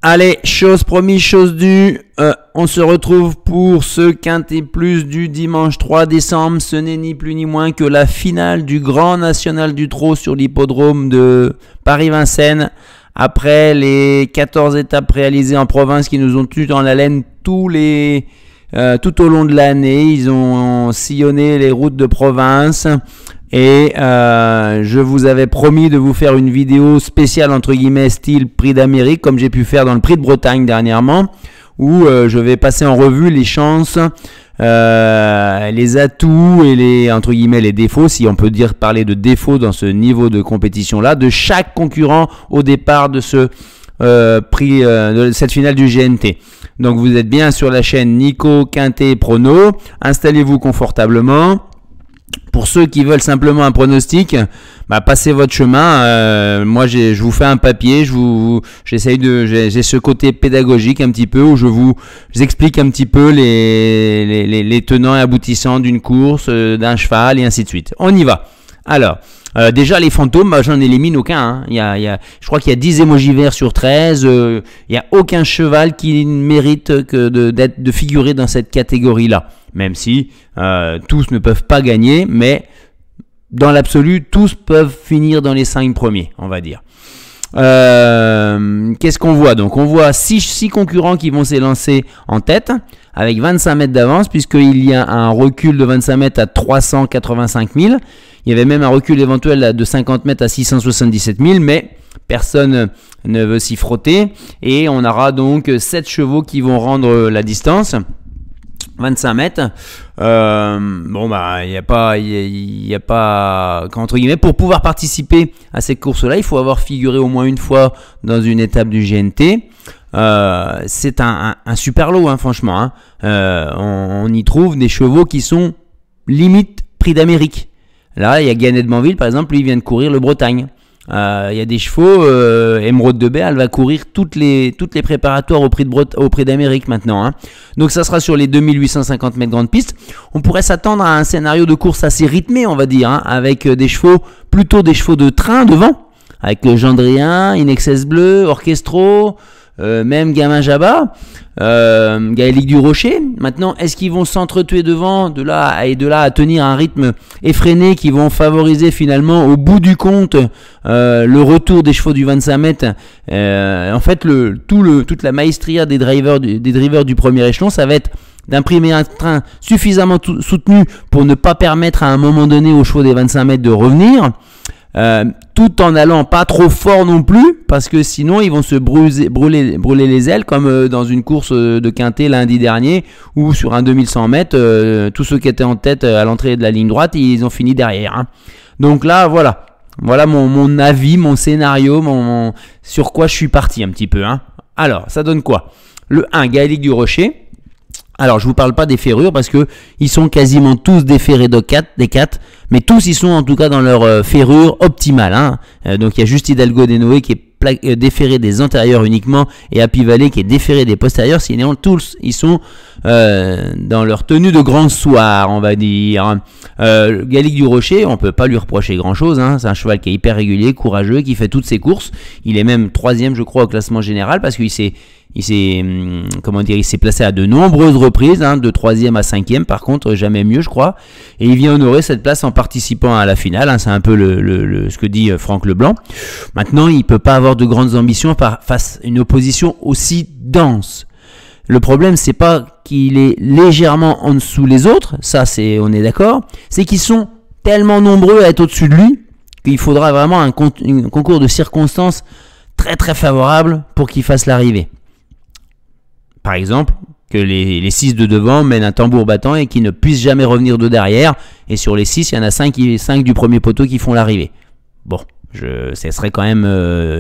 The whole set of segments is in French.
Allez, chose promise, chose due, on se retrouve pour ce Quintet Plus du dimanche 3 décembre. Ce n'est ni plus ni moins que la finale du Grand National du Trot sur l'hippodrome de Paris-Vincennes. Après les 14 étapes réalisées en province qui nous ont tenu dans la laine tout au long de l'année, ils ont sillonné les routes de province. Et je vous avais promis de vous faire une vidéo spéciale entre guillemets style Prix d'Amérique, comme j'ai pu faire dans le Prix de Bretagne dernièrement, où je vais passer en revue les chances, les atouts et les entre guillemets les défauts, si on peut parler de défauts dans ce niveau de compétition là, de chaque concurrent au départ de ce prix de cette finale du GNT. Donc vous êtes bien sur la chaîne Nico Quintet Prono, installez-vous confortablement. Pour ceux qui veulent simplement un pronostic, passez votre chemin. Moi, je vous fais un papier. J'ai ce côté pédagogique un petit peu où je vous explique un petit peu les tenants et aboutissants d'une course, d'un cheval et ainsi de suite. On y va. Alors, déjà les fantômes, j'en élimine aucun. Hein. Je crois qu'il y a 10 émojis verts sur 13. Il n'y a aucun cheval qui mérite que de figurer dans cette catégorie-là. Même si tous ne peuvent pas gagner, mais dans l'absolu, tous peuvent finir dans les 5 premiers, on va dire. Qu'est-ce qu'on voit? Donc on voit 6 concurrents qui vont s'élancer en tête, avec 25 mètres d'avance, puisqu'il y a un recul de 25 mètres à 385 000. Il y avait même un recul éventuel de 50 mètres à 677 000, mais personne ne veut s'y frotter. Et on aura donc 7 chevaux qui vont rendre la distance. 25 mètres, il y a pas, entre guillemets, pour pouvoir participer à ces courses-là, il faut avoir figuré au moins une fois dans une étape du GNT. C'est un super lot, hein, franchement. Hein. On y trouve des chevaux qui sont limite Prix d'Amérique. Là, il y a Gannet de Banville, par exemple, lui, il vient de courir le Bretagne. Il y a des chevaux, Émeraude de Baie, elle va courir toutes les préparatoires au Prix d'Amérique maintenant. Hein. Donc ça sera sur les 2850 mètres grande piste. On pourrait s'attendre à un scénario de course assez rythmé, on va dire, hein, avec plutôt des chevaux de train devant, avec Gendrien, Inexcess Bleu, Orchestro, même Gamin Jabba, Gaélique du Rocher. Maintenant, est-ce qu'ils vont s'entretuer devant, de là à tenir un rythme effréné qui vont favoriser finalement au bout du compte le retour des chevaux du 25 mètres. En fait, toute la maestria des drivers du premier échelon, ça va être d'imprimer un train suffisamment soutenu pour ne pas permettre à un moment donné aux chevaux des 25 mètres de revenir. Tout en allant pas trop fort non plus, parce que sinon ils vont se brûler les ailes, comme dans une course de quintet lundi dernier, où sur un 2100 mètres, tous ceux qui étaient en tête à l'entrée de la ligne droite, ils ont fini derrière. Hein. Donc là, voilà mon avis, mon scénario, sur quoi je suis parti un petit peu. Hein. Alors, ça donne quoi? Le 1, Gaélique du Rocher. Alors, je vous parle pas des ferrures parce que ils sont quasiment tous déferrés des 4, mais tous ils sont en tout cas dans leur ferrure optimale. Hein. Donc, il y a juste Hidalgo Denoé qui est déféré des antérieurs uniquement et Happy Valley qui est déféré des postérieurs. Sinon, tous ils sont dans leur tenue de grand soir, on va dire. Gaélique du Rocher, on peut pas lui reprocher grand chose. Hein. C'est un cheval qui est hyper régulier, courageux, qui fait toutes ses courses. Il est même 3e, je crois, au classement général parce qu'il s'est placé à de nombreuses reprises, hein, de 3e à 5e, par contre, jamais mieux, je crois. Et il vient honorer cette place en participant à la finale. Hein, c'est un peu ce que dit Franck Leblanc. Maintenant, il peut pas avoir de grandes ambitions face à une opposition aussi dense. Le problème, c'est pas qu'il est légèrement en dessous les autres, ça, on est d'accord. C'est qu'ils sont tellement nombreux à être au-dessus de lui qu'il faudra vraiment un concours de circonstances très très favorable pour qu'il fasse l'arrivée. Par exemple, que les 6 de devant mènent un tambour battant et qu'ils ne puissent jamais revenir de derrière. Et sur les 6, il y en a 5 du premier poteau qui font l'arrivée. Bon, ça serait quand même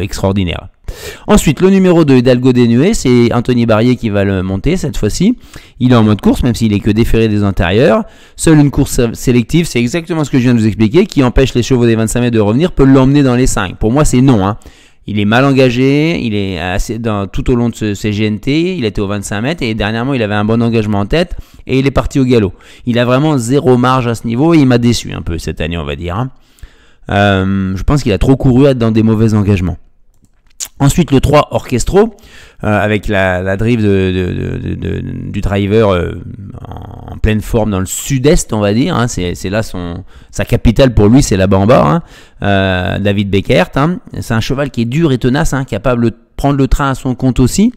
extraordinaire. Ensuite, le numéro 2, Hidalgo Denoé, c'est Anthony Barrier qui va le monter cette fois-ci. Il est en mode course, même s'il est que déféré des antérieurs. Seule une course sélective, c'est exactement ce que je viens de vous expliquer, qui empêche les chevaux des 25 mètres de revenir, peut l'emmener dans les 5. Pour moi, c'est non. Hein. Il est mal engagé, il est tout au long de ses GNT, il était au 25 mètres et dernièrement il avait un bon engagement en tête et il est parti au galop. Il a vraiment zéro marge à ce niveau et il m'a déçu un peu cette année, on va dire. Hein. Je pense qu'il a trop couru à être dans des mauvais engagements. Ensuite, le 3 Orchestro, avec la drive du driver en pleine forme dans le sud-est, on va dire. Hein, c'est là sa capitale pour lui, c'est là-bas en bas. Hein, David Beckert. Hein, c'est un cheval qui est dur et tenace, hein, capable de prendre le train à son compte aussi.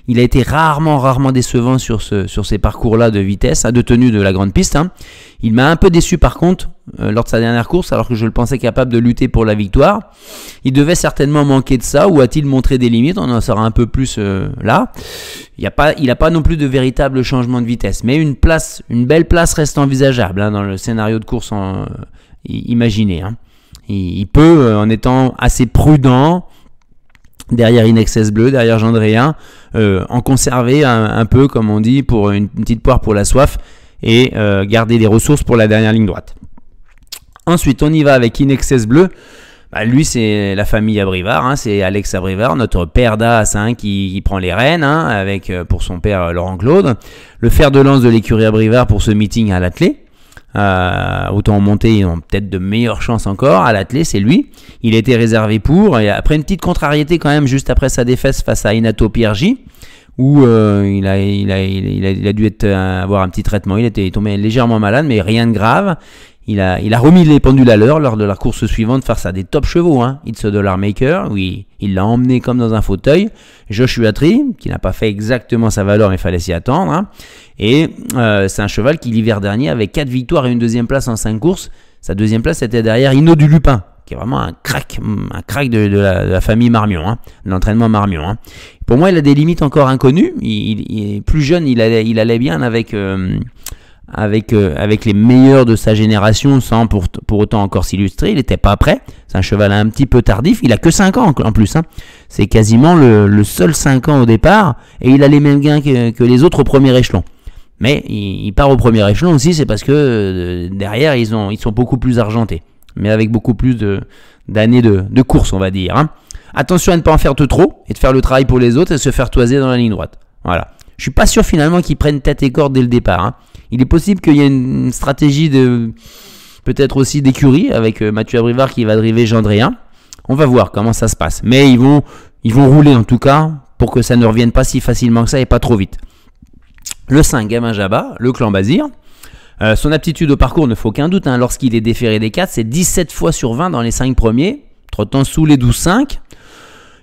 Il a été rarement décevant sur ces parcours-là de vitesse, de tenue de la grande piste. Hein. Il m'a un peu déçu par contre lors de sa dernière course, alors que je le pensais capable de lutter pour la victoire. Il devait certainement manquer de ça, ou a-t-il montré des limites? On en saura un peu plus là. Il n'a pas non plus de véritable changement de vitesse, mais une belle place reste envisageable hein, dans le scénario de course imaginé. Hein. Il peut, en étant assez prudent, derrière Inexcess Bleu, derrière Gendréen, en conserver un peu, comme on dit, pour une petite poire pour la soif, et garder les ressources pour la dernière ligne droite. Ensuite, on y va avec Inexcess Bleu. Bah, lui, c'est la famille Abrivard, hein, c'est Alex Abrivard, notre père d'As, hein, qui prend les rênes, hein, avec pour son père Laurent Claude, le fer de lance de l'écurie Abrivard pour ce meeting à l'attelé. Autant en montée, ils ont peut-être de meilleures chances encore. À l'attelé, c'est lui. Il a été réservé pour. Et après une petite contrariété quand même, juste après sa défaite face à Inato Piergi, où il a dû avoir un petit traitement. Il était tombé légèrement malade, mais rien de grave. Il a remis les pendules à l'heure lors de la course suivante face à des top chevaux. Hein. It's a Dollar Maker, oui, il l'a emmené comme dans un fauteuil. Joshua Tree, qui n'a pas fait exactement sa valeur, mais il fallait s'y attendre. Hein. Et c'est un cheval qui l'hiver dernier avait 4 victoires et une deuxième place en 5 courses. Sa deuxième place était derrière Inno du Lupin, qui est vraiment un crack de la famille Marmion, hein, de l'entraînement Marmion. Hein. Pour moi, il a des limites encore inconnues. Il est plus jeune, il allait bien avec les meilleurs de sa génération, sans pour autant encore s'illustrer. Il n'était pas prêt. C'est un cheval un petit peu tardif. Il a que 5 ans en plus. Hein. C'est quasiment le seul 5 ans au départ. Et il a les mêmes gains que les autres au premier échelon. Mais il part au premier échelon aussi, c'est parce que derrière, ils sont beaucoup plus argentés. Mais avec beaucoup plus d'années de course, on va dire. Hein. Attention à ne pas en faire trop et de faire le travail pour les autres et se faire toiser dans la ligne droite. Voilà. Je suis pas sûr finalement qu'ils prennent tête et corde dès le départ. Hein. Il est possible qu'il y ait une stratégie peut-être aussi d'écurie avec Mathieu Abrivard qui va driver Gendréen. On va voir comment ça se passe. Mais ils vont rouler en tout cas pour que ça ne revienne pas si facilement que ça et pas trop vite. Le 5, Gamin Jabba, le clan Bazir. Son aptitude au parcours ne faut aucun doute. Hein, lorsqu'il est déféré des 4, c'est 17 fois sur 20 dans les 5 premiers, trottant sous les 12,5.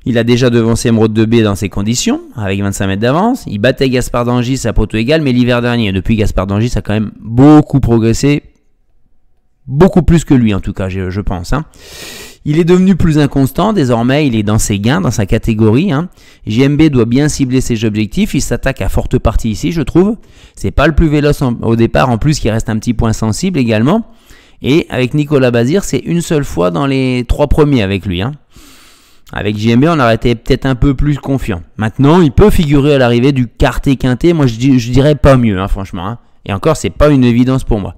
Il a déjà devancé Emeraude de B dans ces conditions, avec 25 mètres d'avance. Il battait Gaspard d'Angis à poteau égal, mais l'hiver dernier, depuis Gaspard d'Angis a quand même beaucoup progressé. Beaucoup plus que lui en tout cas, je pense. Hein. Il est devenu plus inconstant, désormais il est dans ses gains, dans sa catégorie. Hein. JMB doit bien cibler ses objectifs, il s'attaque à forte partie ici je trouve. C'est pas le plus véloce au départ, en plus qui reste un petit point sensible également. Et avec Nicolas Bazir, c'est une seule fois dans les 3 premiers avec lui. Hein. Avec JMB, on aurait été peut-être un peu plus confiant. Maintenant, il peut figurer à l'arrivée du quarté quinté, moi je dirais pas mieux, hein, franchement. Hein. Et encore, c'est pas une évidence pour moi.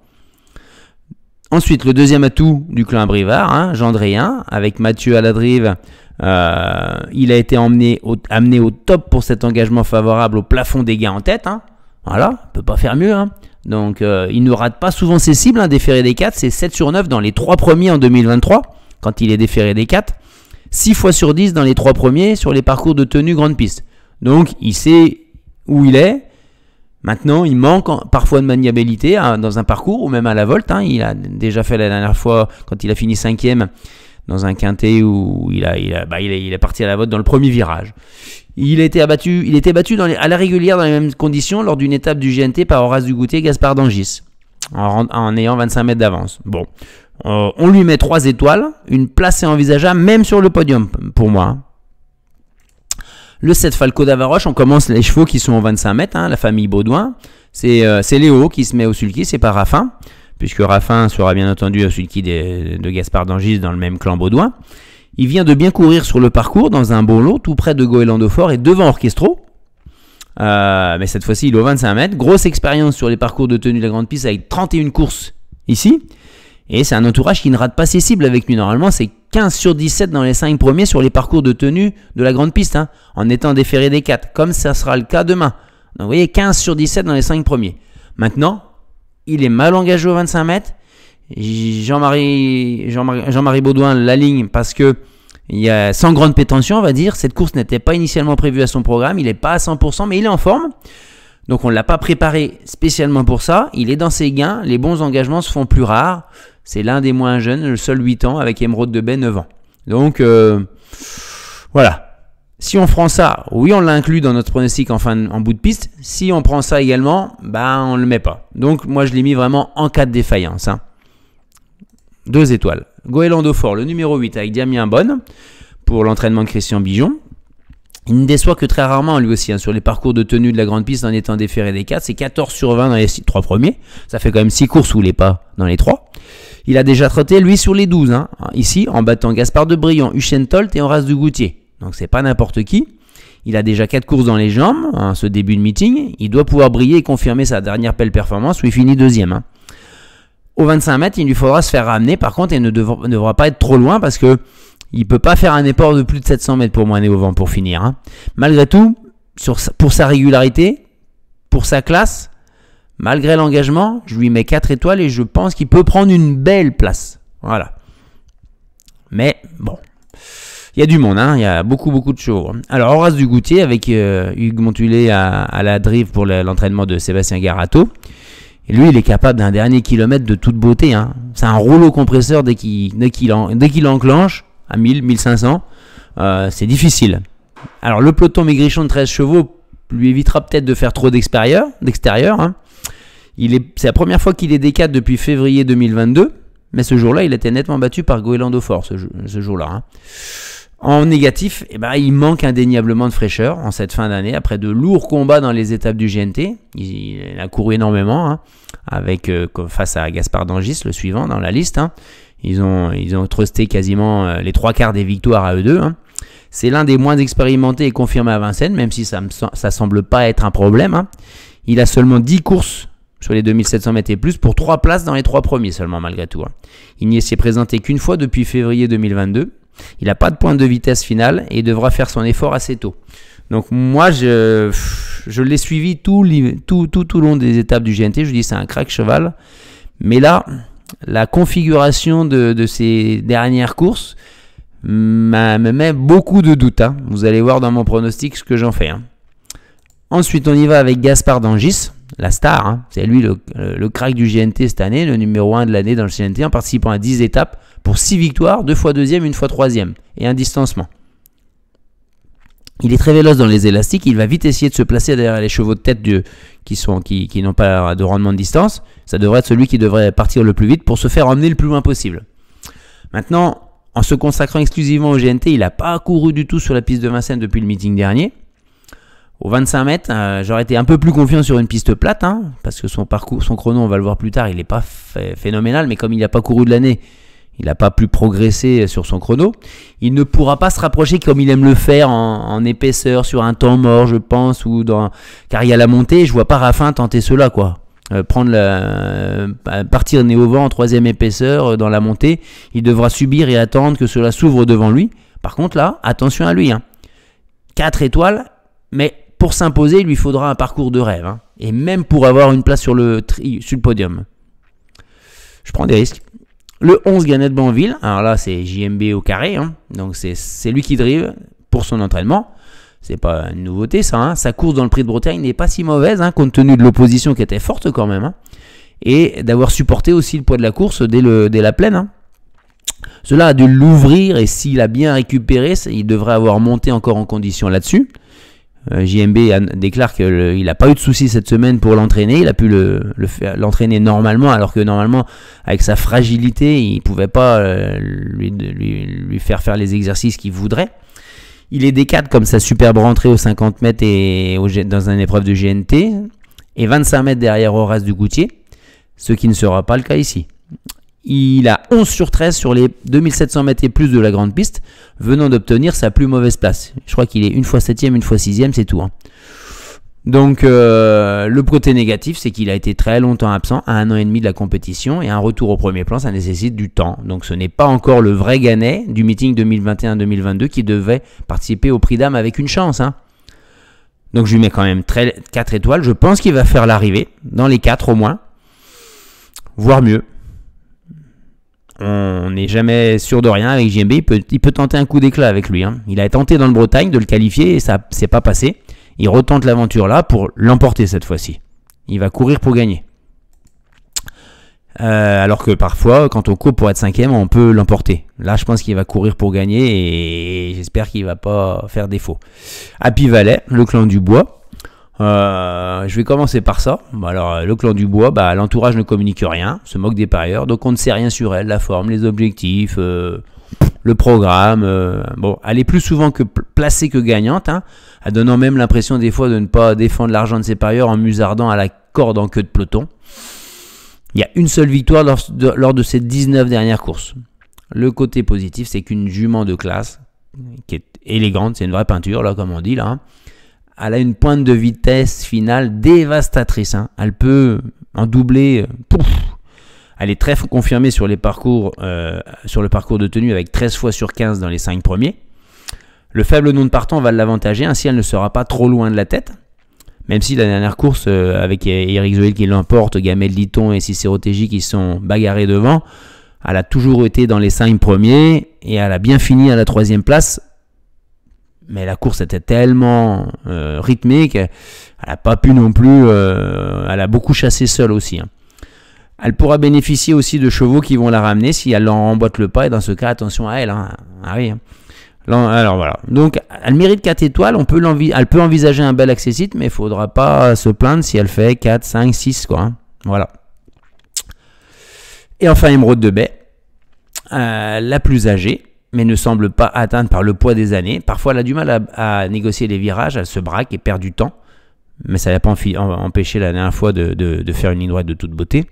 Ensuite, le deuxième atout du clan Abrivard, hein, Gendréen, avec Mathieu à la drive, il a été amené au top pour cet engagement favorable au plafond des gains en tête. Hein. Voilà, on peut pas faire mieux. Hein. Donc, il ne rate pas souvent ses cibles, hein, déféré des 4, c'est 7 sur 9 dans les 3 premiers en 2023, quand il est déféré des 4. 6 fois sur 10 dans les 3 premiers sur les parcours de tenue grande piste. Donc, il sait où il est. Maintenant, il manque parfois de maniabilité dans un parcours ou même à la volte. Hein. Il a déjà fait la dernière fois, quand il a fini 5e, dans un quintet où il est parti à la volte dans le premier virage. Il était battu à la régulière dans les mêmes conditions lors d'une étape du GNT par Horace Dugoutier et Gaspard d'Angis, en ayant 25 mètres d'avance. Bon, on lui met 3 étoiles, une place est envisageable même sur le podium pour moi. Hein. Le 7 Falco d'Avaroche, on commence les chevaux qui sont en 25 mètres, hein, la famille Baudouin. C'est Léo qui se met au sulky, c'est pas Raffin, puisque Raffin sera bien entendu au sulky de Gaspard d'Angis dans le même clan Baudouin. Il vient de bien courir sur le parcours dans un bon lot, tout près de Goélandofort et devant Orchestro. Mais cette fois-ci, il est au 25 mètres. Grosse expérience sur les parcours de tenue de la grande piste avec 31 courses ici. Et c'est un entourage qui ne rate pas ses cibles avec lui. Normalement, c'est 15 sur 17 dans les 5 premiers sur les parcours de tenue de la grande piste, hein, en étant déféré des 4, comme ça sera le cas demain. Donc vous voyez, 15 sur 17 dans les 5 premiers. Maintenant, il est mal engagé au 25 mètres. Jean-Marie Baudouin l'aligne parce que il y a sans grande prétention, on va dire. Cette course n'était pas initialement prévue à son programme. Il n'est pas à 100%, mais il est en forme. Donc on ne l'a pas préparé spécialement pour ça. Il est dans ses gains. Les bons engagements se font plus rares. C'est l'un des moins jeunes, le seul 8 ans, avec Émeraude de Baie, 9 ans. Donc voilà. Si on prend ça, oui, on l'inclut dans notre pronostic en bout de piste. Si on prend ça également, on ne le met pas. Donc moi je l'ai mis vraiment en cas de défaillance. 2 étoiles. Goéland Fort, le numéro 8 avec Damien Bonne pour l'entraînement de Christian Bijon. Il ne déçoit que très rarement lui aussi sur les parcours de tenue de la grande piste en étant déféré des 4. C'est 14 sur 20 dans les 3 premiers. Ça fait quand même 6 courses où il n'est pas dans les 3. Il a déjà trotté lui sur les 12. Ici en battant Gaspard de Brion, Usain Tolt et Horace du Goutier. Donc c'est pas n'importe qui. Il a déjà 4 courses dans les jambes, ce début de meeting. Il doit pouvoir briller et confirmer sa dernière belle performance où il finit deuxième. Au 25 mètres, il lui faudra se faire ramener par contre et ne devra pas être trop loin parce que il ne peut pas faire un effort de plus de 700 mètres pour Moinet au vent pour finir. Malgré tout, pour sa régularité, pour sa classe, malgré l'engagement, je lui mets 4 étoiles et je pense qu'il peut prendre une belle place. Voilà. Mais bon, il y a du monde, il y a beaucoup de chevaux. Alors Horace du Goutier avec Hugues Montulé à la drive pour l'entraînement de Sébastien Garato. Et lui, il est capable d'un dernier kilomètre de toute beauté. C'est un rouleau compresseur dès qu'il enclenche à 1000, 1500. C'est difficile. Alors, le peloton maigrichon de 13 chevaux lui évitera peut-être de faire trop d'extérieur. C'est la première fois qu'il est D4 depuis février 2022. Mais ce jour-là, il était nettement battu par Goéland Fort ce jour-là. En négatif, il manque indéniablement de fraîcheur en cette fin d'année. Après de lourds combats dans les étapes du GNT, il a couru énormément face à Gaspard d'Angis, le suivant dans la liste. Ils ont trusté quasiment les 3/4 des victoires à eux deux. C'est l'un des moins expérimentés et confirmés à Vincennes, même si ça semble pas être un problème. Il a seulement 10 courses sur les 2700 mètres et plus pour 3 places dans les 3 premiers seulement malgré tout. Il n'y s'est présenté qu'une fois depuis février 2022. Il n'a pas de pointe de vitesse finale et il devra faire son effort assez tôt. Donc moi, je l'ai suivi tout au long des étapes du GNT. Je dis c'est un crack cheval. Mais là, la configuration de ces dernières courses me met beaucoup de doutes. Vous allez voir dans mon pronostic ce que j'en fais. Ensuite, on y va avec Gaspard d'Angis, la star. C'est lui le crack du GNT cette année, le numéro 1 de l'année dans le GNT en participant à 10 étapes. Pour 6 victoires, 2 fois deuxième, 1 fois troisième, et un distancement. Il est très véloce dans les élastiques, il va vite essayer de se placer derrière les chevaux de tête qui n'ont pas de rendement de distance. Ça devrait être celui qui devrait partir le plus vite pour se faire emmener le plus loin possible. Maintenant, en se consacrant exclusivement au GNT, il n'a pas couru du tout sur la piste de Vincennes depuis le meeting dernier. Au 25 mètres, j'aurais été un peu plus confiant sur une piste plate, parce que son chrono, on va le voir plus tard, il n'est pas phénoménal, mais comme il n'a pas couru de l'année, il n'a pas pu progresser sur son chrono. Il ne pourra pas se rapprocher comme il aime le faire en épaisseur sur un temps mort, je pense, car il y a la montée. Je vois pas Raffin tenter cela, quoi. Partir nez au vent en 3e épaisseur dans la montée. Il devra subir et attendre que cela s'ouvre devant lui. Par contre, là, attention à lui. 4 étoiles, mais pour s'imposer, il lui faudra un parcours de rêve. Et même pour avoir une place sur le podium. Je prends des risques. Le 11 Gannett Banville, alors là c'est JMB au carré, donc c'est lui qui drive pour son entraînement. C'est pas une nouveauté ça, Sa course dans le Prix de Bretagne n'est pas si mauvaise, compte tenu de l'opposition qui était forte quand même. Et d'avoir supporté aussi le poids de la course dès la plaine. Cela a dû l'ouvrir et s'il a bien récupéré, il devrait avoir monté encore en condition là-dessus. JMB déclare qu'il n'a pas eu de soucis cette semaine pour l'entraîner. Il a pu l'entraîner normalement, alors que normalement, avec sa fragilité, il ne pouvait pas lui faire les exercices qu'il voudrait. Il est D4 comme sa superbe rentrée aux 50 mètres et dans une épreuve de GNT, et 25 mètres derrière Horace du Goutier, ce qui ne sera pas le cas ici. Il a 11 sur 13 sur les 2700 mètres et plus de la grande piste, venant d'obtenir sa plus mauvaise place. Je crois qu'il est une fois 7e, une fois 6e, c'est tout. Donc le côté négatif, c'est qu'il a été très longtemps absent, à 1 an et demi de la compétition, et un retour au premier plan, ça nécessite du temps. Donc ce n'est pas encore le vrai Gannet du meeting 2021-2022 qui devait participer au Prix d'Âme avec une chance. Donc je lui mets quand même 4 étoiles. Je pense qu'il va faire l'arrivée, dans les 4 au moins, voire mieux. On n'est jamais sûr de rien avec JMB. Il peut tenter un coup d'éclat avec lui. Hein. Il a tenté dans le Bretagne de le qualifier et ça s'est pas passé. Il retente l'aventure là pour l'emporter cette fois-ci. Il va courir pour gagner. Alors que parfois, quand on court pour être 5e, on peut l'emporter. Là, je pense qu'il va courir pour gagner et j'espère qu'il va pas faire défaut. Happy Valley, le clan du bois. Je vais commencer par ça. Alors, le clan du bois, l'entourage ne communique rien, se moque des parieurs, donc on ne sait rien sur elle, la forme, les objectifs, le programme. Bon, elle est plus souvent placée que gagnante, hein, donnant même l'impression des fois de ne pas défendre l'argent de ses parieurs en musardant à la corde en queue de peloton. Il y a une seule victoire lors de ces 19 dernières courses. Le côté positif, c'est qu'une jument de classe, qui est élégante, c'est une vraie peinture, là, comme on dit, là, hein. Elle a une pointe de vitesse finale dévastatrice. Hein. Elle peut en doubler. Elle est très confirmée sur les parcours, sur le parcours de tenue avec 13 fois sur 15 dans les 5 premiers. Le faible nombre de partants va l'avantager, ainsi elle ne sera pas trop loin de la tête. Même si la dernière course, avec Eric Zoel qui l'emporte, Gamel Liton et Cicero TJ qui sont bagarrés devant, elle a toujours été dans les 5 premiers et elle a bien fini à la 3e place. Mais la course était tellement rythmée qu'elle n'a pas pu non plus. Elle a beaucoup chassé seule aussi. Hein. Elle pourra bénéficier aussi de chevaux qui vont la ramener si elle en emboîte le pas. Et dans ce cas, attention à elle. Hein. Ah oui. Hein. Alors voilà. Donc, elle mérite 4 étoiles. Elle peut envisager un bel accessite, mais il ne faudra pas se plaindre si elle fait 4, 5, 6. Quoi, hein. Voilà. Et enfin, Émeraude de Baie, la plus âgée, mais ne semble pas atteinte par le poids des années. Parfois, elle a du mal à négocier les virages, elle se braque et perd du temps. Mais ça n'a pas empêché la dernière fois de faire une ligne droite de toute beauté.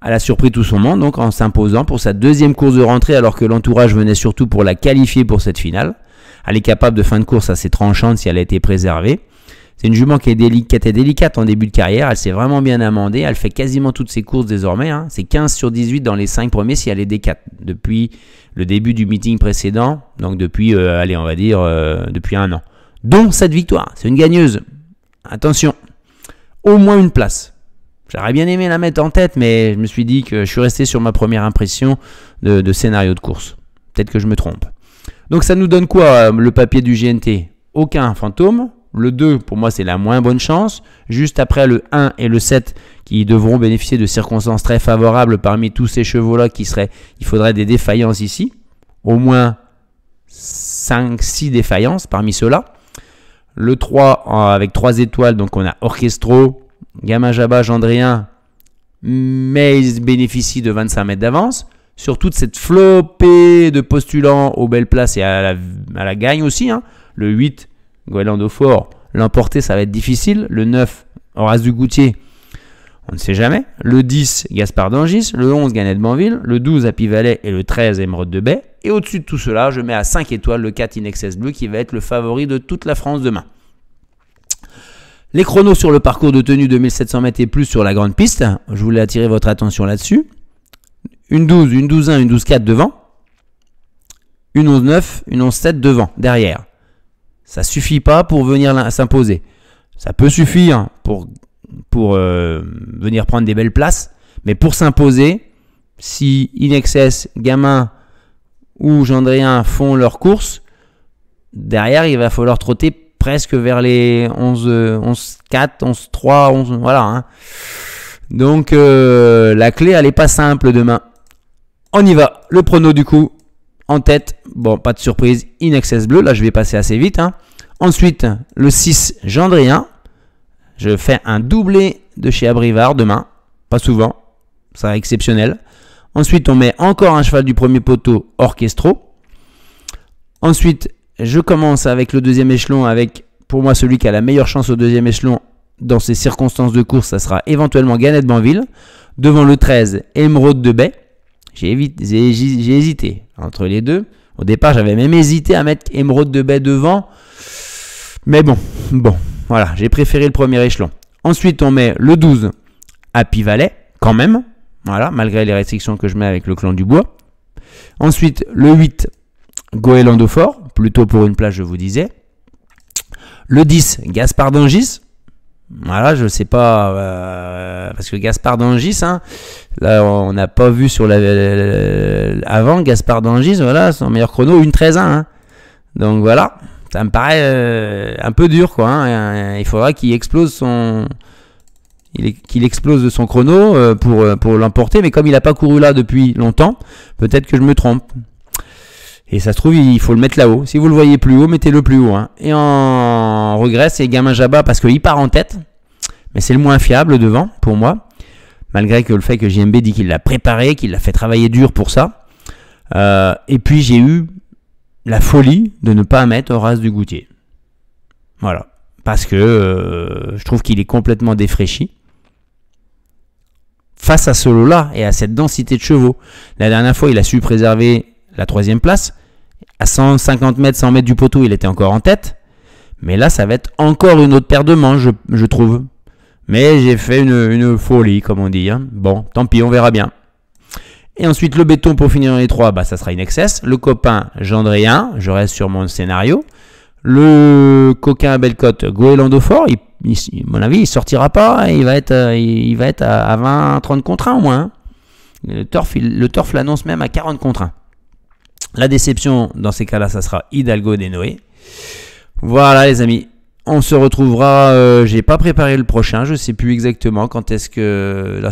Elle a surpris tout son monde donc en s'imposant pour sa 2e course de rentrée alors que l'entourage venait surtout pour la qualifier pour cette finale. Elle est capable de fin de course assez tranchante si elle a été préservée. C'est une jument qui était délicate en début de carrière, elle s'est vraiment bien amendée, elle fait quasiment toutes ses courses désormais, hein. C'est 15 sur 18 dans les 5 premiers si elle est D4, depuis le début du meeting précédent, donc depuis, on va dire, depuis 1 an. Dont cette victoire, c'est une gagneuse. Attention, au moins une place. J'aurais bien aimé la mettre en tête, mais je me suis dit que je suis resté sur ma première impression de scénario de course. Peut-être que je me trompe. Donc ça nous donne quoi, le papier du GNT? Aucun fantôme. Le 2, pour moi, c'est la moins bonne chance. Juste après, le 1 et le 7 qui devront bénéficier de circonstances très favorables parmi tous ces chevaux-là il faudrait des défaillances ici. Au moins 5-6 défaillances parmi ceux-là. Le 3 avec 3 étoiles, donc on a Orchestro, Gamin Jabba, Gendrien, mais ils bénéficient de 25 mètres d'avance. Sur toute cette flopée de postulants aux belles places et à la gagne aussi. Hein. Le 8, Goélando Fort, l'emporter, ça va être difficile. Le 9, Horace Dugoutier, on ne sait jamais. Le 10, Gaspard d'Angis. Le 11, Ganette Banville. Le 12, Happy Valley. Et le 13, Émeraude de Baie. Et au-dessus de tout cela, je mets à 5 étoiles le 4 Inexcess Bleu qui va être le favori de toute la France demain. Les chronos sur le parcours de tenue 2700 mètres et plus sur la grande piste. Je voulais attirer votre attention là-dessus. Une 12, une 12-1, une 12-4 devant. Une 11-9, une 11-7 devant, derrière. Ça suffit pas pour venir s'imposer. Ça peut suffire pour venir prendre des belles places. Mais pour s'imposer, si Inexcess, Gamin ou Gendrien font leur course, derrière, il va falloir trotter presque vers les 11-4, 11-3, 11... Voilà. Hein. Donc, la clé, elle n'est pas simple demain. On y va. Le prono du coup. En tête, bon, pas de surprise, Inexcess Bleu. Là, je vais passer assez vite. Hein. Ensuite, le 6, Gendrien. Je fais un doublé de chez Abrivard demain. Pas souvent. Ça sera exceptionnel. Ensuite, on met encore un cheval du premier poteau, Orchestro. Ensuite, je commence avec le deuxième échelon, avec pour moi celui qui a la meilleure chance au deuxième échelon dans ces circonstances de course. Ça sera éventuellement Ganette Banville. Devant le 13, Émeraude de Baie. J'ai hésité entre les deux. Au départ, j'avais même hésité à mettre Émeraude de Baie devant. Mais bon, voilà, j'ai préféré le premier échelon. Ensuite, on met le 12, Happy Valley, quand même. Voilà, malgré les restrictions que je mets avec le clan du bois. Ensuite, le 8, Goélando Fort, plutôt pour une place, je vous disais. Le 10, Gaspard d'Angis. Voilà, je sais pas, parce que Gaspard d'Angis, hein, là on n'a pas vu sur avant Gaspard d'Angis, voilà, son meilleur chrono 1:13:1. Hein. Donc voilà, ça me paraît un peu dur, quoi. Hein. Il faudra qu'il explose de son chrono pour l'emporter, mais comme il n'a pas couru là depuis longtemps, peut-être que je me trompe. Et ça se trouve, il faut le mettre là-haut. Si vous le voyez plus haut, mettez-le plus haut. Hein. Et en regret, c'est Gamin Jabba parce qu'il part en tête. Mais c'est le moins fiable devant, pour moi. Malgré que le fait que JMB dit qu'il l'a préparé, qu'il l'a fait travailler dur pour ça. Et puis, j'ai eu la folie de ne pas mettre Horace Dugoutier. Voilà. Parce que je trouve qu'il est complètement défraîchi. Face à ce lot-là et à cette densité de chevaux. La dernière fois, il a su préserver la 3e place. À 150 mètres, 100 mètres du poteau, il était encore en tête. Mais là, ça va être encore une autre paire de manches, je trouve. Mais j'ai fait une folie, comme on dit. Hein. Bon, tant pis, on verra bien. Et ensuite, le béton pour finir dans les 3, bah, ça sera une excess. Le copain, Gendréen, je reste sur mon scénario. Le coquin à Bellecote, Goélando Fort, à mon avis, il sortira pas. Il va être à 20-30 contre 1 au moins. Hein. Le Turf l'annonce même à 40 contre 1. La déception, dans ces cas-là, ça sera Hidalgo des Noé. Voilà, les amis. On se retrouvera. J'ai pas préparé le prochain. Je sais plus exactement quand est-ce que. Là,